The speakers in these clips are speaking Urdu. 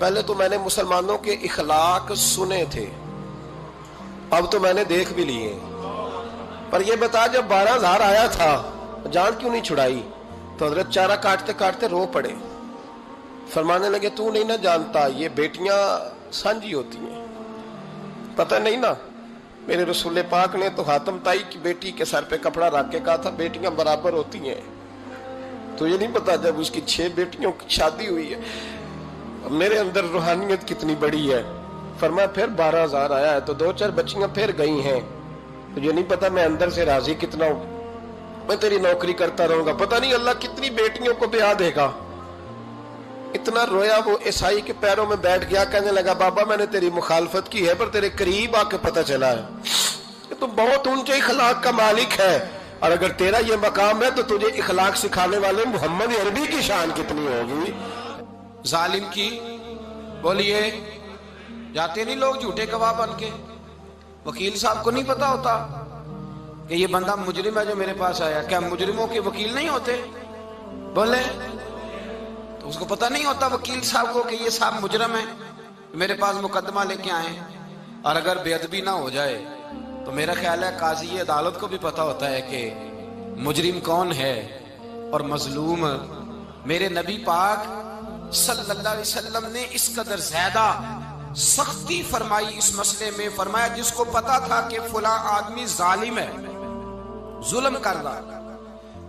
پہلے تو میں نے مسلمانوں کے اخلاق سنے تھے، اب تو میں نے دیکھ بھی لیے۔ پر یہ بتا جب 12,000 آیا تھا جان کیوں نہیں چھڑائی؟ تو حضرت چارہ کاٹتے کاٹتے رو پڑے، فرمانے لگے تو نہیں نہ جانتا یہ بیٹیاں سانجی ہوتی ہیں، پتہ نہیں نا؟ میرے رسول پاک نے تو حاتم تائی کی بیٹی کے سر پہ کپڑا رکھ کے کہا تھا بیٹیاں برابر ہوتی ہیں، تو یہ نہیں پتا جب اس کی 6 بیٹیوں کی شادی ہوئی ہے میرے اندر روحانیت کتنی بڑی ہے۔ فرمایا پھر 12,000 آیا ہے تو 2-4 بچیاں پھر گئی ہیں، تو یہ نہیں پتا میں اندر سے راضی کتنا ہوں، میں تیری نوکری کرتا رہوں گا، پتہ نہیں اللہ کتنی بیٹیوں کو بیاہ دے گا۔ اتنا رویا وہ عیسائی کے پیروں میں بیٹھ گیا، کہنے لگا بابا میں نے تیری مخالفت کی ہے پر تیرے قریب آ کے پتہ چلا ہے کہ تو بہت اونچے اخلاق کا مالک ہے، اور اگر تیرا یہ مقام ہے تو تجھے اخلاق سکھانے والے محمد عربی کی شان کتنی ہوگی۔ ظالم کی بولیے جاتے نہیں لوگ جھوٹے گواہ بن کے، وکیل صاحب کو نہیں پتا ہوتا کہ یہ بندہ مجرم ہے جو میرے پاس آیا، کیا مجرموں کے وکیل نہیں ہوتے؟ بولے تو اس کو پتہ نہیں ہوتا وکیل صاحب کو کہ یہ صاحب مجرم ہے، میرے پاس مقدمہ لے کے آئے، اور اگر بے ادبی نہ ہو جائے تو میرا خیال ہے قاضی عدالت کو بھی پتا ہوتا ہے کہ مجرم کون ہے اور مظلوم۔ میرے نبی پاک صلی اللہ علیہ وسلم نے اس قدر زیادہ سختی فرمائی اس مسئلے میں، فرمایا جس کو پتا تھا کہ فلاں آدمی ظالم ہے، ظلم کر رہا،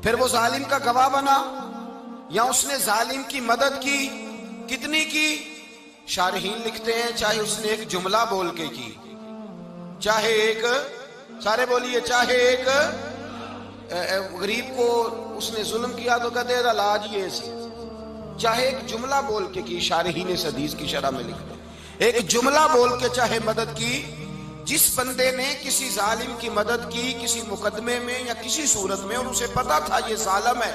پھر وہ ظالم کا گواہ بنا یا اس نے ظالم کی مدد کی، کتنی کی؟ شارحین لکھتے ہیں چاہے اس نے ایک جملہ بول کے کی، چاہے ایک، سارے بولیے، چاہے ایک غریب کو اس نے ظلم کیا تو کہتے ہیں علاج یہ سی، چاہے ایک جملہ بول کے کی، شارحین اس حدیث کی شرح میں لکھتے ہیں ایک جملہ بول کے چاہے مدد کی، جس بندے نے کسی ظالم کی مدد کی کسی مقدمے میں یا کسی صورت میں اور اسے پتا تھا یہ ظالم ہے،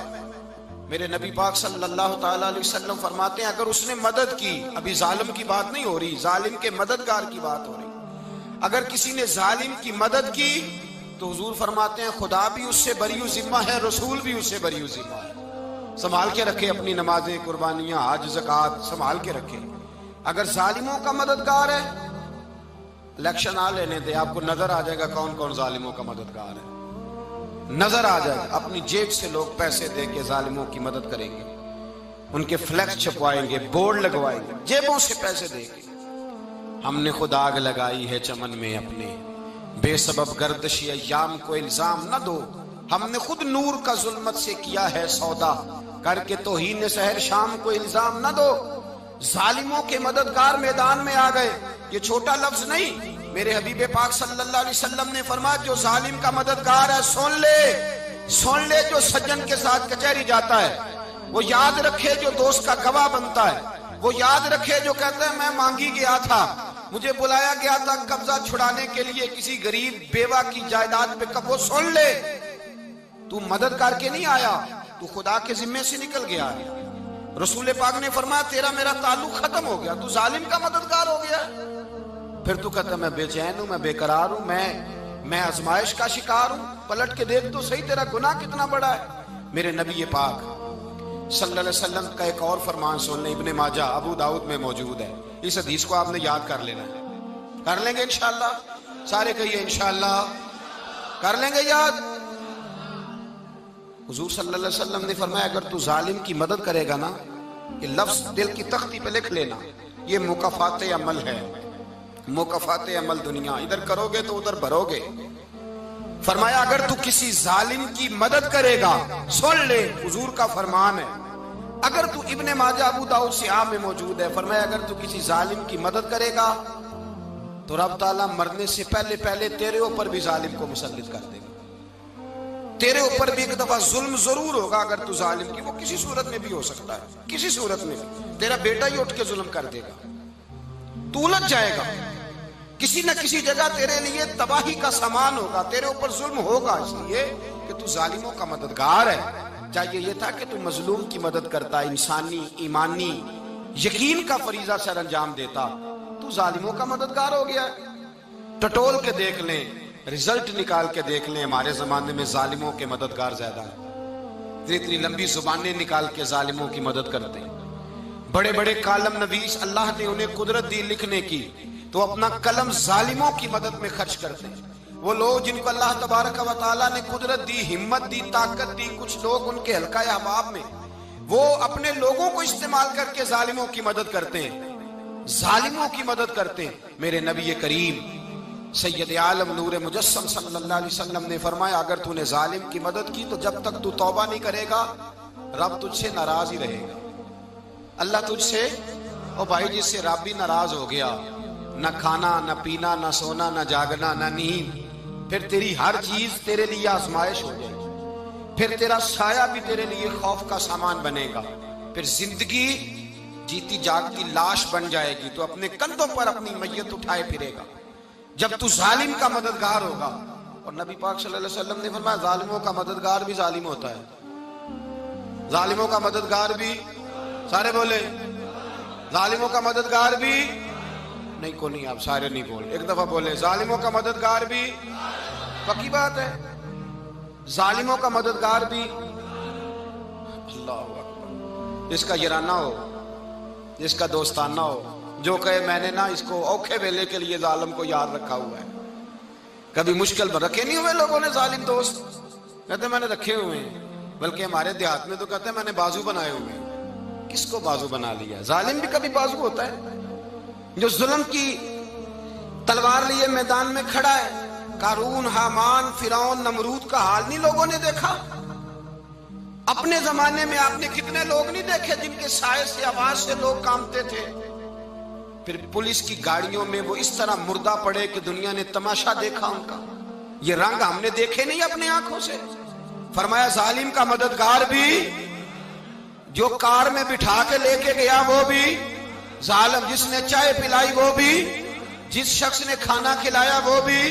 میرے نبی پاک صلی اللہ تعالی علیہ وسلم فرماتے ہیں اگر اس نے مدد کی، ابھی ظالم کی بات نہیں ہو رہی، ظالم کے مددگار کی بات ہو رہی، اگر کسی نے ظالم کی مدد کی تو حضور فرماتے ہیں خدا بھی اس سے بری و ذمہ ہے، رسول بھی اس سے بری و ذمہ ہے۔ سنبھال کے رکھے اپنی نمازیں، قربانیاں، حج، زکوٰۃ سنبھال کے رکھے۔ اگر ظالموں کا مددگار ہے، الیکشن آ لینے دے، آپ کو نظر آ جائے گا کون کون ظالموں کا مددگار ہے، نظر آ جائے گا۔ اپنی جیب سے لوگ پیسے دے کے ظالموں کی مدد کریں گے، ان کے فلیکس چھپوائیں گے، بورڈ لگوائیں گے، جیبوں سے پیسے دے کے۔ ہم نے خود آگ لگائی ہے چمن میں اپنے، بے سبب گردشی ایام کو الزام نہ دو، ہم نے خود نور کا ظلمت سے کیا ہے سودا، کر کے توہین سحر شام کو الزام نہ دو۔ ظالموں کے مددگار میدان میں آ گئے، یہ چھوٹا لفظ نہیں، میرے حبیب پاک صلی اللہ علیہ وسلم نے فرمایا جو ظالم کا مددگار ہے سن لے جو سجن کے ساتھ کچہری جاتا ہے، وہ یاد رکھے جو دوست کا گواہ بنتا ہے، وہ یاد رکھے جو کہتا ہے میں مانگی گیا تھا، مجھے بلایا گیا تھا قبضہ چھڑانے کے لیے کسی غریب بیوہ کی جائیداد پہ، وہ سن لے تو مدد کر کے نہیں آیا، تو خدا کے ذمے سے نکل گیا ہے۔ رسول پاک نے فرمایا تیرا میرا تعلق ختم ہو گیا، تو ظالم کا مددگار ہو گیا، پھر تو کہتا میں بے چین ہوں، میں بے قرار ہوں، میں آزمائش کا شکار ہوں، پلٹ کے دیکھ تو صحیح تیرا گناہ کتنا بڑا ہے۔ میرے نبی پاک صلی اللہ علیہ وسلم کا ایک اور فرمان سن لیں، ابن ماجہ ابو داؤد میں موجود ہے، اس حدیث کو آپ نے یاد کر لینا ہے، کر لیں گے انشاءاللہ، سارے کہیے انشاءاللہ، کر لیں گے یاد۔ حضور صلی اللہ علیہ وسلم نے فرمایا اگر تو ظالم کی مدد کرے گا نا، یہ لفظ دل کی تختی پہ لکھ لینا، یہ مکافات عمل ہے، مکافات عمل دنیا، ادھر کرو گے تو ادھر بھرو گے۔ فرمایا اگر تو کسی ظالم کی مدد کرے گا، سن لے حضور کا فرمان ہے، اگر تو ابن ماجہ ابو داؤد سیاہ میں موجود ہے، فرمایا اگر تو کسی ظالم کی مدد کرے گا تو رب تعالیٰ مرنے سے پہلے تیرے اوپر بھی ظالم کو مسلط کر دے گا، تیرے اوپر بھی ایک دفعہ ظلم ضرور ہوگا اگر تو ظالم کی، وہ کسی صورت میں بھی ہو سکتا ہے، کسی صورت میں بھی تیرا بیٹا ہی اٹھ کے ظلم کر دے گا، تو الجھ جائے گا، کسی نہ کسی جگہ تیرے لیے تباہی کا سامان ہوگا، تیرے اوپر ظلم ہوگا، اس لیے کہ تو ظالموں کا مددگار ہے۔ چاہیے یہ تھا کہ تو مظلوم کی مدد کرتا، انسانی ایمانی یقین کا فریضہ سر انجام دیتا، تو ظالموں کا مددگار ہو گیا۔ ٹٹول کے دیکھ لیں، رزلٹ نکال کے دیکھ لیں، ہمارے زمانے میں ظالموں کے مددگار زیادہ ہیں، اتنی لمبی زبانیں نکال کے ظالموں کی مدد کرتے ہیں، بڑے بڑے کالم نویس اللہ نے انہیں قدرت دی لکھنے کی، تو اپنا قلم ظالموں کی مدد میں خرچ کرتے ہیں۔ وہ لوگ جن کو اللہ تبارک و تعالیٰ نے قدرت دی، ہمت دی، طاقت دی، کچھ لوگ ان کے حلقہ احباب میں، وہ اپنے لوگوں کو استعمال کر کے ظالموں کی مدد کرتے ہیں، ظالموں کی مدد کرتے ہیں۔ میرے نبی کریم سید عالم نور مجسم صلی اللہ علیہ وسلم نے فرمایا، اگر تو نے ظالم کی مدد کی تو جب تک تو توبہ نہیں کرے گا رب تجھ سے ناراض ہی رہے گا۔ اللہ تجھ سے، او بھائی جس سے رب بھی ناراض ہو گیا، نہ کھانا نہ پینا نہ سونا نہ جاگنا نہ نیند، پھر تیری ہر چیز تیرے لیے آزمائش ہو جائے گی، پھر تیرا سایہ بھی تیرے لیے خوف کا سامان بنے گا، پھر زندگی جیتی جاگتی لاش بن جائے گی، تو اپنے کندھوں پر اپنی میت اٹھائے پھرے گا جب تو ظالم کا مددگار ہوگا۔ اور نبی پاک صلی اللہ علیہ وسلم نے فرمایا ظالموں کا مددگار بھی ظالم ہوتا ہے، ظالموں کا مددگار بھی، سارے بولے ظالموں کا مددگار بھی نہیں، کو نہیں، آپ سارے نہیں بولے، ایک دفعہ بولے ظالموں کا مددگار بھی، پکی بات ہے، ظالموں کا مددگار بھی۔ اللہ اکبر، جس کا یارانہ ہو، جس کا دوستانہ ہو، جو کہے میں نے نا اس کو اوکھے ویلے کے لیے ظالم کو یاد رکھا ہوا ہے۔ کبھی مشکل میں رکھے نہیں ہوئے لوگوں نے ظالم دوست، کہتے میں نے رکھے ہوئے ہیں، بلکہ ہمارے دیہات میں تو کہتے ہیں میں نے بازو بنائے ہوئے ہیں۔ کس کو بازو بنا لیا؟ ظالم بھی کبھی بازو ہوتا ہے، جو ظلم کی تلوار لیے میدان میں کھڑا ہے۔ قارون، حامان، فرعون، نمرود کا حال نہیں لوگوں نے دیکھا؟ اپنے زمانے میں آپ نے کتنے لوگ نہیں دیکھے جن کے سائے سے، آواز سے لوگ کانپتے تھے؟ پھر پولیس کی گاڑیوں میں وہ اس طرح مردہ پڑے کہ دنیا نے تماشا دیکھا ان کا۔ یہ رنگ ہم نے دیکھے نہیں اپنے آنکھوں سے۔ فرمایا ظالم کا مددگار بھی، جو کار میں بٹھا کے لے کے گیا وہ بھی ظالم، جس نے چائے پلائی وہ بھی، جس شخص نے کھانا کھلایا وہ بھی،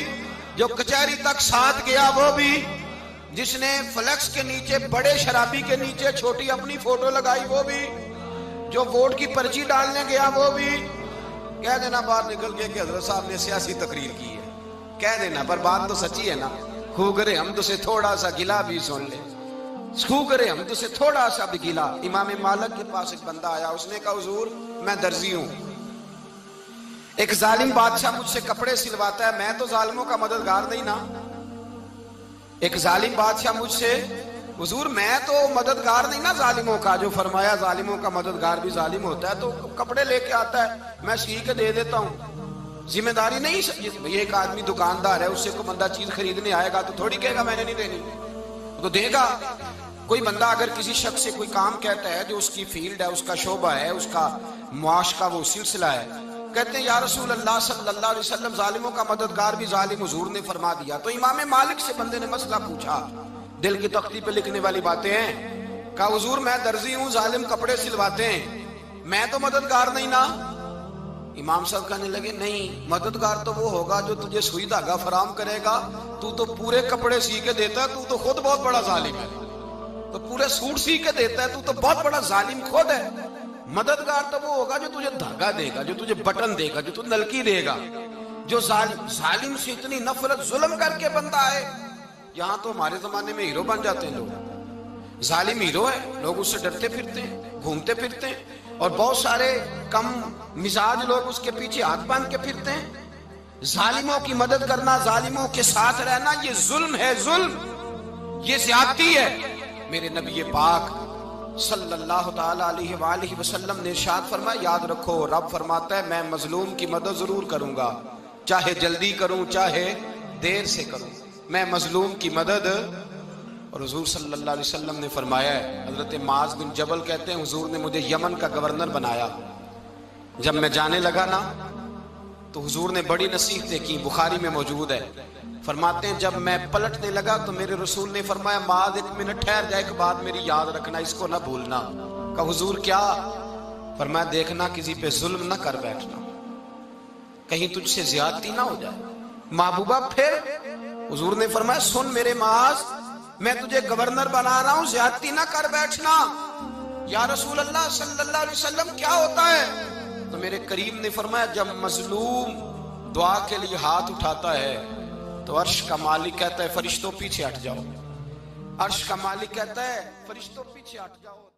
جو کچہری تک ساتھ گیا وہ بھی، جس نے فلیکس کے نیچے، بڑے شرابی کے نیچے چھوٹی اپنی فوٹو لگائی وہ بھی، جو ووٹ کی پرچی ڈالنے گیا وہ بھی۔ کہہ دینا باہر نکل کے کہ حضرت صاحب نے سیاسی تقریر کی ہے، کہہ دینا، پر بات تو سچی ہے نا۔ خو کرے ہم تو سے تھوڑا سا گلا بھی سن لے، خو کرے ہم تو سے تھوڑا سا بھی گلا۔ امام مالک کے پاس ایک بندہ آیا، اس نے کہا حضور میں درزی ہوں، ایک ظالم بادشاہ مجھ سے کپڑے سلواتا ہے، میں تو ظالموں کا مددگار نہیں نا۔ ایک ظالم بادشاہ مجھ سے، حضور میں تو مددگار نہیں نا ظالموں کا۔ جو فرمایا ظالموں کا مددگار بھی ظالم ہوتا ہے، تو کپڑے لے کے آتا ہے میں سی کے دے دیتا ہوں، ذمہ داری نہیں۔ یہ ایک آدمی دکاندار ہے، اس سے کوئی بندہ چیز خریدنے آئے گا تو تھوڑی کہے گا میں نے نہیں دینی، تو دے گا۔ کوئی بندہ اگر کسی شخص سے کوئی کام کہتا ہے جو اس کی فیلڈ ہے، اس کا شعبہ ہے، اس کا معاش کا وہ سلسلہ ہے، کہتے ہیں یا رسول اللہ صلی اللہ علیہ وسلم ظالموں کا مددگار بھی ظالم، حضور نے فرما دیا۔ تو امام مالک سے بندے نے مسئلہ پوچھا، دل کی تختی پہ لکھنے والی باتیں ہیں، کہا حضور میں درزی ہوں، ظالم کپڑے سلواتے ہیں، میں تو مددگار نہیں نا۔ امام صاحب کہنے لگے نہیں، مددگار تو وہ ہوگا جو تجھے سوئی دھاگا فراہم کرے گا، تو تو پورے کپڑے سی کے دیتا ہے، تو تو خود بہت بڑا ظالم ہے، تو پورے سوٹ سی کے دیتا ہے، تو تو بہت بڑا ظالم خود ہے۔ مددگار تو وہ ہوگا جو تجھے دھاگا دے گا، جو تجھے بٹن دے گا، جو تجھے نلکی دے گا۔ جو ظالم سے اتنی نفرت ظلم کر کے بندہ ہے، یہاں تو ہمارے زمانے میں ہیرو بن جاتے ہیں لوگ، ظالم ہیرو ہے، لوگ اس سے ڈرتے پھرتے ہیں، گھومتے پھرتے ہیں، اور بہت سارے کم مزاج لوگ اس کے پیچھے ہاتھ باندھ کے پھرتے ہیں۔ ظالموں کی مدد کرنا، ظالموں کے ساتھ رہنا، یہ ظلم ہے، ظلم، یہ زیادتی ہے۔ میرے نبی پاک صلی اللہ تعالی علیہ وآلہ وسلم نے ارشاد فرمایا، یاد رکھو رب فرماتا ہے میں مظلوم کی مدد ضرور کروں گا، چاہے جلدی کروں چاہے دیر سے کروں، میں مظلوم کی مدد۔ اور حضور صلی اللہ علیہ وسلم نے فرمایا ہے، حضرت معاذ بن جبل کہتے ہیں حضور نے مجھے یمن کا گورنر بنایا، جب میں جانے لگا نا تو حضور نے بڑی نصیحتیں کی، بخاری میں موجود ہے، فرماتے ہیں جب میں پلٹنے لگا تو میرے رسول نے فرمایا معاذ ایک منٹ ٹھہر جا، ایک بات میری یاد رکھنا، اس کو نہ بھولنا۔ کہا حضور کیا؟ فرمایا دیکھنا کسی پہ ظلم نہ کر بیٹھنا، کہیں تجھ سے زیادتی نہ ہو جائے۔ محبوبہ پھر حضور نے فرمایا سن میرے معاذ، میں تجھے گورنر بنا رہا ہوں، زیادتی نہ کر بیٹھنا۔ یا رسول اللہ صلی اللہ علیہ وسلم کیا ہوتا ہے؟ تو میرے کریم نے فرمایا جب مظلوم دعا کے لیے ہاتھ اٹھاتا ہے تو عرش کا مالک کہتا ہے فرشتوں پیچھے ہٹ جاؤ، عرش کا مالک کہتا ہے فرشتوں پیچھے ہٹ جاؤ۔